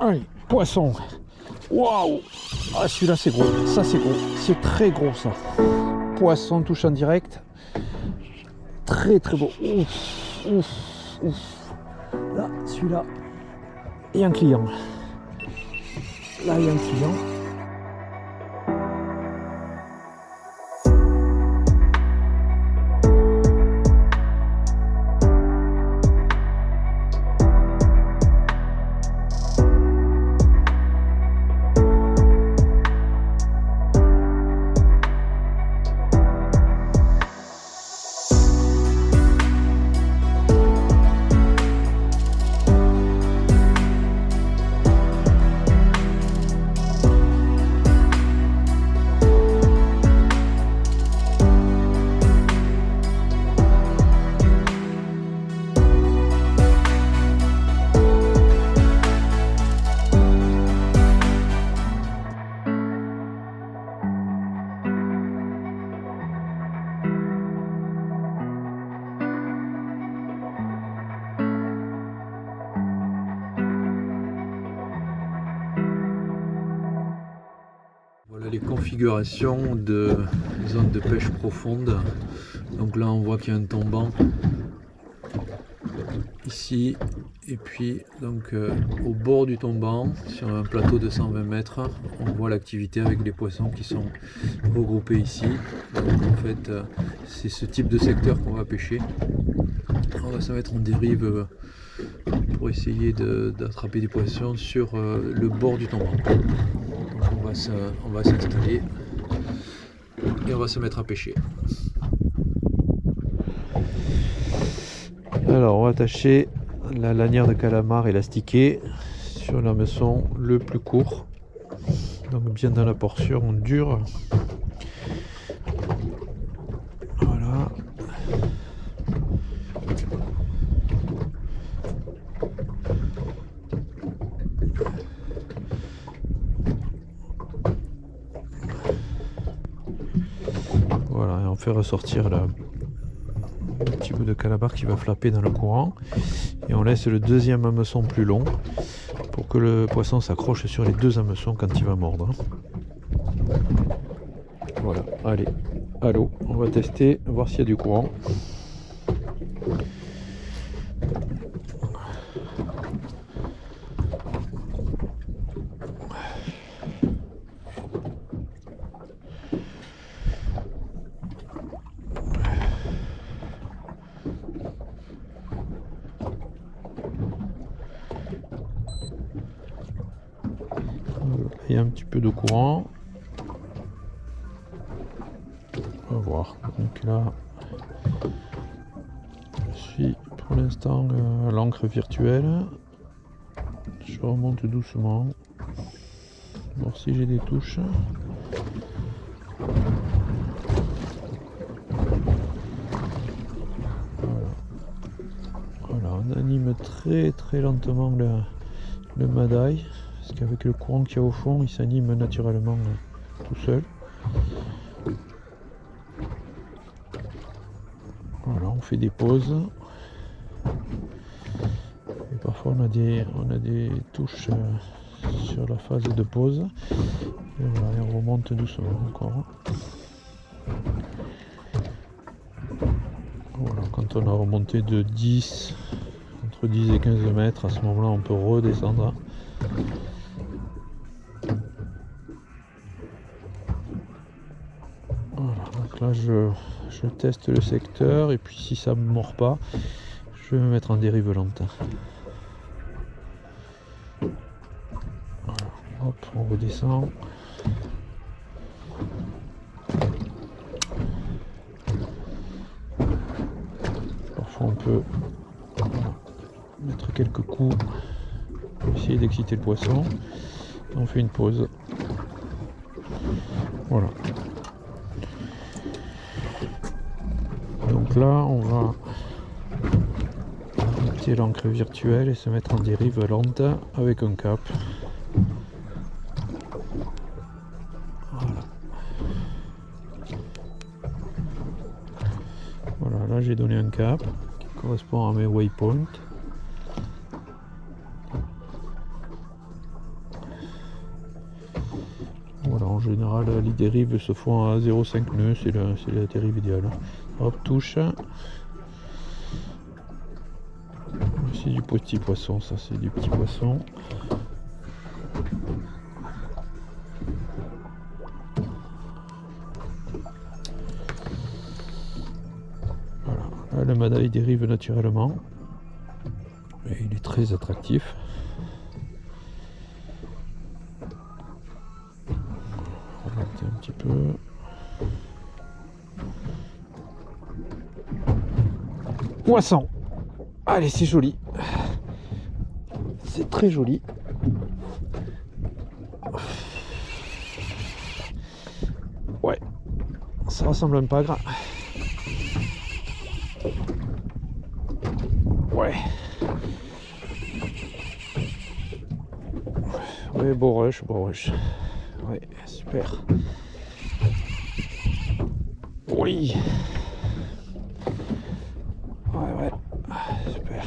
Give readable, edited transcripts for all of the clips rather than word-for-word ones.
Allez, poisson. Waouh! Ah, celui-là, c'est gros. Ça, c'est gros. C'est très gros, ça. Poisson, touche en direct. Très, très beau. Ouf, ouf, ouf. Là, celui-là, il y a un client. Là, il y a un client. Voilà les configurations de zone de pêche profonde. Donc là on voit qu'il y a un tombant ici et puis donc au bord du tombant sur un plateau de 120 mètres on voit l'activité avec les poissons qui sont regroupés ici. Donc en fait c'est ce type de secteur qu'on va pêcher. On va se mettre en dérive pour essayer d'attraper des poissons sur le bord du tombant. Donc on va s'installer et on va se mettre à pêcher. Alors on va attacher la lanière de calamar élastiquée sur l'hameçon le plus court, donc bien dans la portion dure. Voilà. Voilà, et on fait ressortir le petit bout de calamar qui va flapper dans le courant et on laisse le deuxième hameçon plus long pour que le poisson s'accroche sur les deux hameçons quand il va mordre. Voilà, allez, à l'eau, on va tester, voir s'il y a du courant. Il y a un petit peu de courant. On va voir. Donc là, je suis pour l'instant à l'encre virtuelle. Je remonte doucement. Voir si j'ai des touches. Voilà, on anime très très lentement le madaille. Parce qu'avec le courant qu'il y a au fond, il s'anime naturellement tout seul. Voilà, on fait des pauses. Et parfois on a des touches sur la phase de pause. Et voilà, on remonte doucement encore. Voilà, quand on a remonté de 10, entre 10 et 15 mètres, à ce moment-là on peut redescendre. Voilà, donc là je teste le secteur et puis si ça ne me mord pas, je vais me mettre en dérive lente. Voilà, hop, on redescend. Parfois on peut mettre quelques coups pour essayer d'exciter le poisson. On fait une pause. Voilà. Donc là, on va arrêter l'encre virtuelle et se mettre en dérive lente avec un cap. Voilà. Voilà, là j'ai donné un cap qui correspond à mes waypoints. général, les dérives se font à 0,5 nœuds, c'est la dérive idéale. Hop, touche. C'est du petit poisson, ça c'est du petit poisson. Voilà, là, le madaï dérive naturellement. Et il est très attractif. On va remonter un petit peu. Poisson. Allez, c'est joli. C'est très joli. Ouais. Ça ressemble à un pagre. Ouais. Ouais, beau rush, beau rush. Ouais, super. Oui. Ouais, ouais. Super.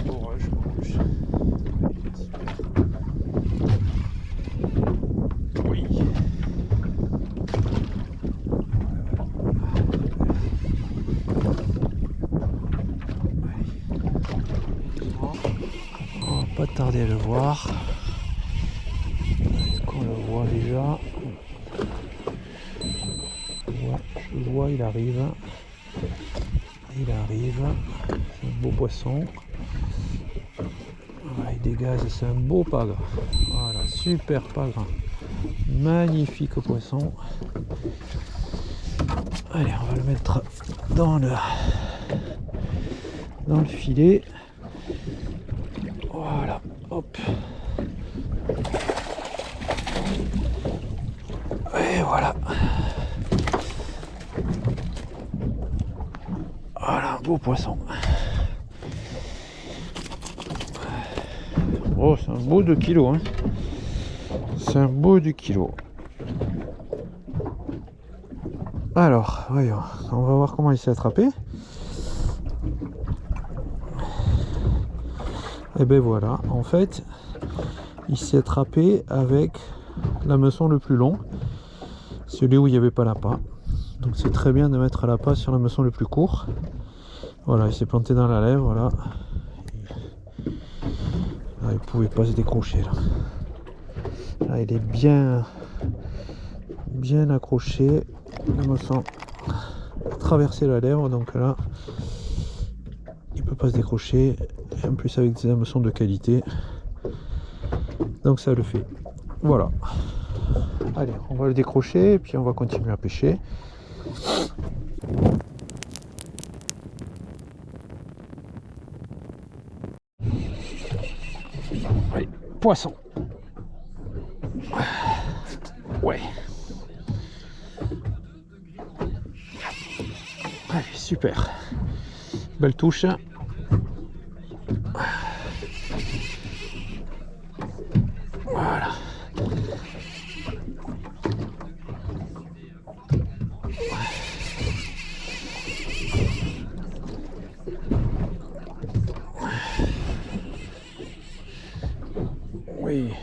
Beau rush, beau rush. Ouais, super. Oui. On va pas tarder à le voir. Est-ce qu'on le voit déjà? Ouais, je le vois, il arrive. Il arrive. C'est un beau poisson. Ouais, il dégage, c'est un beau pagre. Voilà, super pagre. Magnifique poisson. Allez, on va le mettre dans le filet. Voilà, hop. Et voilà. Voilà, un beau poisson. Oh, c'est un beau 2 kilos. Hein. C'est un beau 2 kilos. Alors, voyons. On va voir comment il s'est attrapé. Et ben voilà, en fait, il s'est attrapé avec l'hameçon le plus long, celui où il n'y avait pas l'appât. Donc c'est très bien de mettre l'appât sur l'hameçon le plus court. Voilà, il s'est planté dans la lèvre, voilà. Là, il ne pouvait pas se décrocher là. Là, il est bien accroché. L'hameçon a traversé la lèvre, donc là, il ne peut pas se décrocher. Et en plus avec des hameçons de qualité. Donc ça le fait. Voilà. Allez, on va le décrocher et puis on va continuer à pêcher. Allez, poisson. Ouais. Allez, super. Belle touche. Voilà. Oui.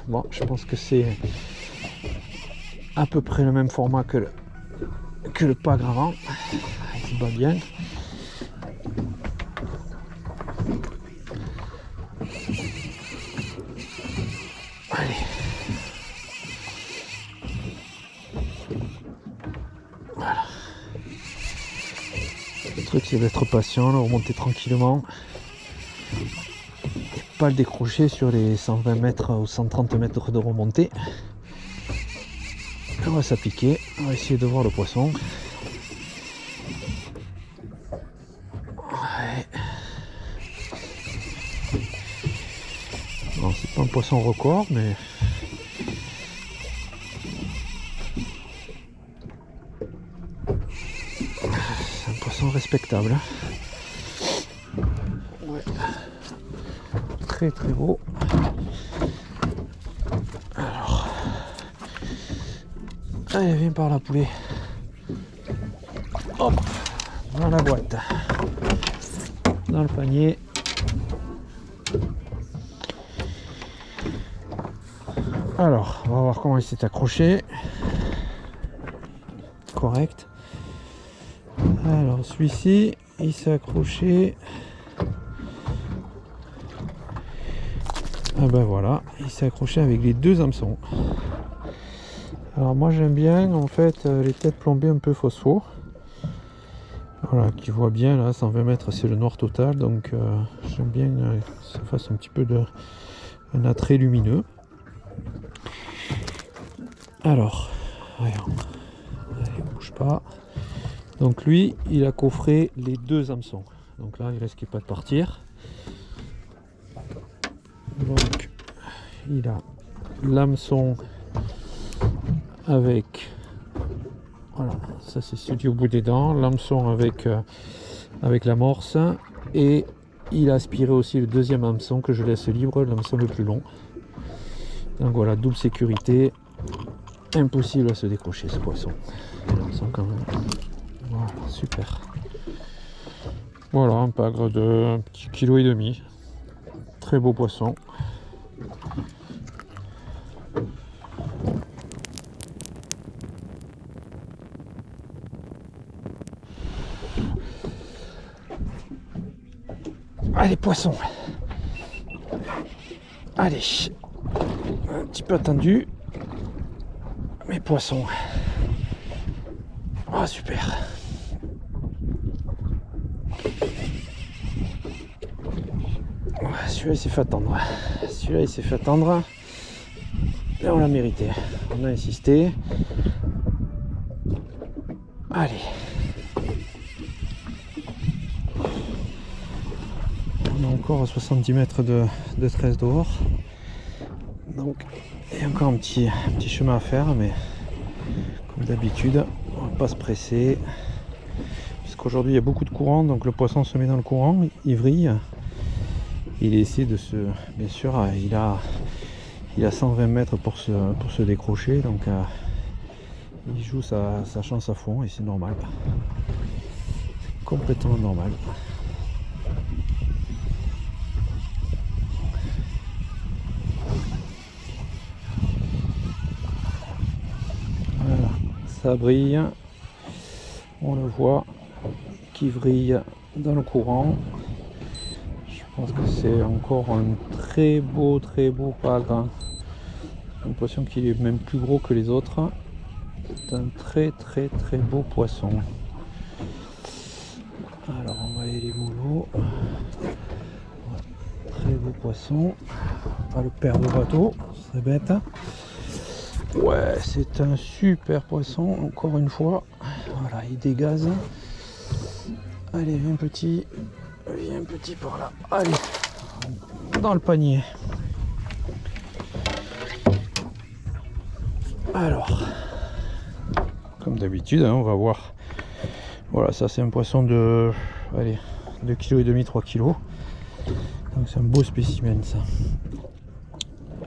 Bon, je pense que c'est à peu près le même format que le pagre avant. Il se bat bien. Allez. Voilà. Le truc c'est d'être patient, de remonter tranquillement. Et pas le décrocher sur les 120 mètres ou 130 mètres de remontée. On va s'appliquer, on va essayer de voir le poisson. Ouais. Bon, c'est pas un poisson record, mais c'est un poisson respectable. Ouais. Très très beau. Alors, allez, viens par là, poulet. Hop, dans la boîte, dans le panier. Alors, on va voir comment il s'est accroché. Correct. Alors, celui-ci, il s'est accroché. Ah ben voilà, il s'est accroché avec les deux hameçons. Alors moi j'aime bien en fait les têtes plombées un peu phospho. Voilà, qui voit bien là, 120 mètres c'est le noir total, donc j'aime bien que ça fasse un petit peu un attrait lumineux. Alors, voyons, allez, bouge pas. Donc lui, il a coffré les deux hameçons. Donc là, il risque pas de partir. Donc, il a l'hameçon avec, voilà, ça c'est celui au bout des dents, l'hameçon avec l'amorce, et il a aspiré aussi le deuxième hameçon que je laisse libre, l'hameçon le plus long. Donc voilà, double sécurité, impossible à se décrocher ce poisson. L'hameçon quand même. Voilà, super. Voilà, un pagre de 1,5 kg. Très beau poisson. Allez, poisson. Allez. Un petit peu attendu. Mais poisson. Ah, super. Celui-là, il s'est fait attendre. Celui-là, il s'est fait attendre. Et on l'a mérité. On a insisté. Allez. On est encore à 70 mètres de 13 dehors. Donc, il y a encore un petit chemin à faire, mais comme d'habitude, on va pas se presser. Puisqu'aujourd'hui, il y a beaucoup de courant, donc le poisson se met dans le courant, il vrille. Il essaie de se... Bien sûr, il a 120 mètres pour se décrocher, donc il joue sa chance à fond et c'est normal. C'est complètement normal. Voilà, ça brille. On le voit qui vrille dans le courant. Je pense que c'est encore un très beau pagre. J'ai l'impression qu'il est même plus gros que les autres. C'est un très beau poisson. Alors on va aller les moulots. Très beau poisson. On va le perdre au bateau, c'est bête. Ouais, c'est un super poisson, encore une fois. Voilà, il dégaze. Allez, viens petit par là. Allez, dans le panier. Alors, comme d'habitude, hein, on va voir. Voilà, ça c'est un poisson de, allez, 2,5 kg, 3 kg. Donc c'est un beau spécimen ça.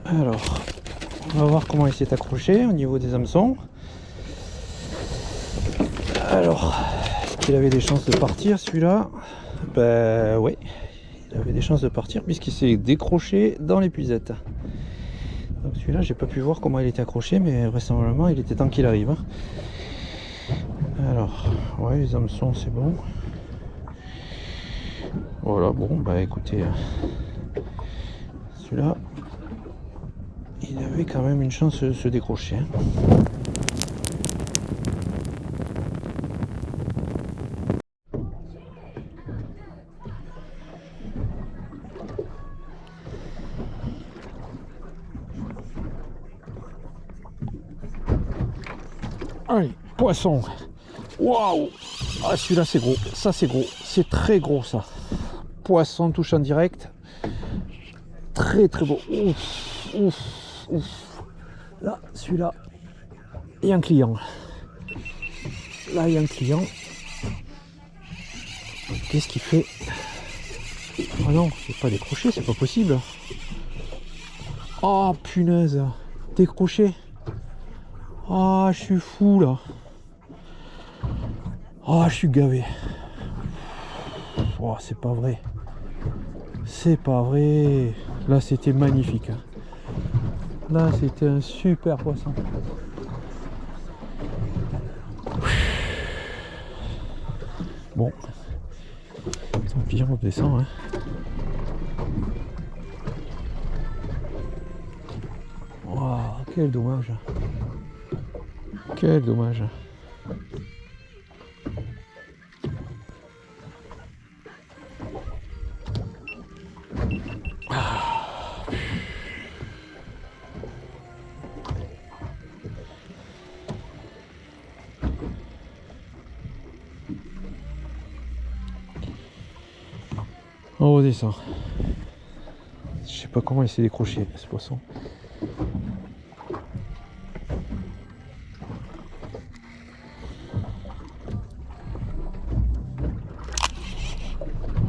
Alors, on va voir comment il s'est accroché au niveau des hameçons. Alors, est-ce qu'il avait des chances de partir celui-là? Ben oui, il avait des chances de partir puisqu'il s'est décroché dans l'épuisette. Donc celui-là, j'ai pas pu voir comment il était accroché, mais vraisemblablement il était temps qu'il arrive. Alors, ouais, les hameçons c'est bon. Voilà, bon, bah écoutez, celui-là, il avait quand même une chance de se décrocher. Allez, poisson. Waouh! Ah, celui-là c'est gros, ça c'est gros, c'est très gros ça. Poisson touche en direct. Très beau. Ouf, ouf, ouf. Là, celui-là, il y a un client. Là, il y a un client. Qu'est-ce qu'il fait? Ah non, c'est pas décroché, c'est pas possible. Oh punaise, décroché. Ah, je suis fou là. Ah, je suis gavé. Oh, c'est pas vrai. C'est pas vrai. Là, c'était magnifique. Là, c'était un super poisson. Bon, tant pis, on redescend. Hein. Wow, quel dommage. Quel dommage. On redescend. Je sais pas comment il s'est décroché ce poisson.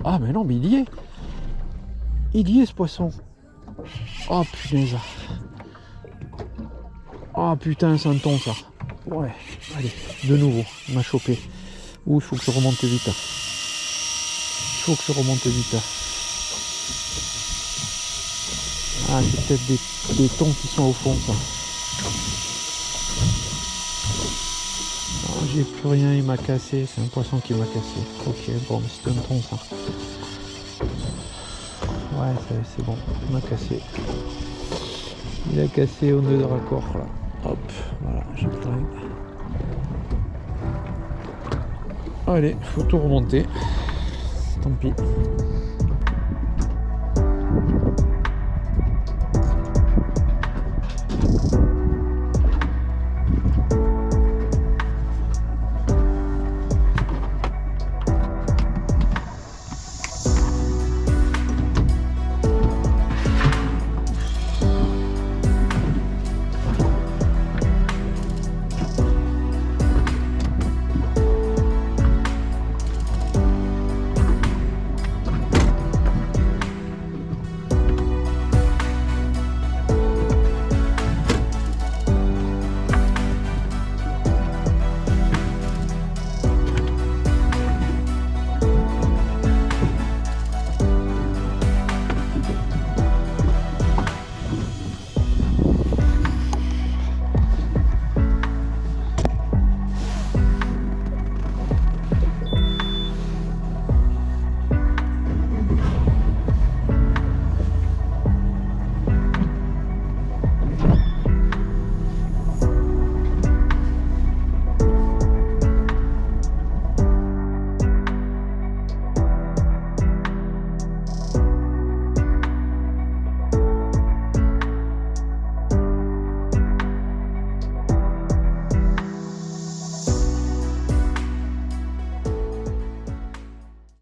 Ah mais non, mais il y est. Il y est ce poisson. Oh punaise. Oh putain, c'est un thon ça. Ouais, allez, de nouveau, il m'a chopé. Ouh, il faut que je remonte vite. Il faut que je remonte vite. Ah, c'est peut-être des thons qui sont au fond ça. Oh, j'ai plus rien, il m'a cassé. C'est un poisson qui m'a cassé. Ok, bon, mais c'est un thon ça. Ouais, c'est bon, il m'a cassé. Il a cassé au nœud de raccord là. Hop, voilà, j'ai le train. Allez, faut tout remonter. Tant pis.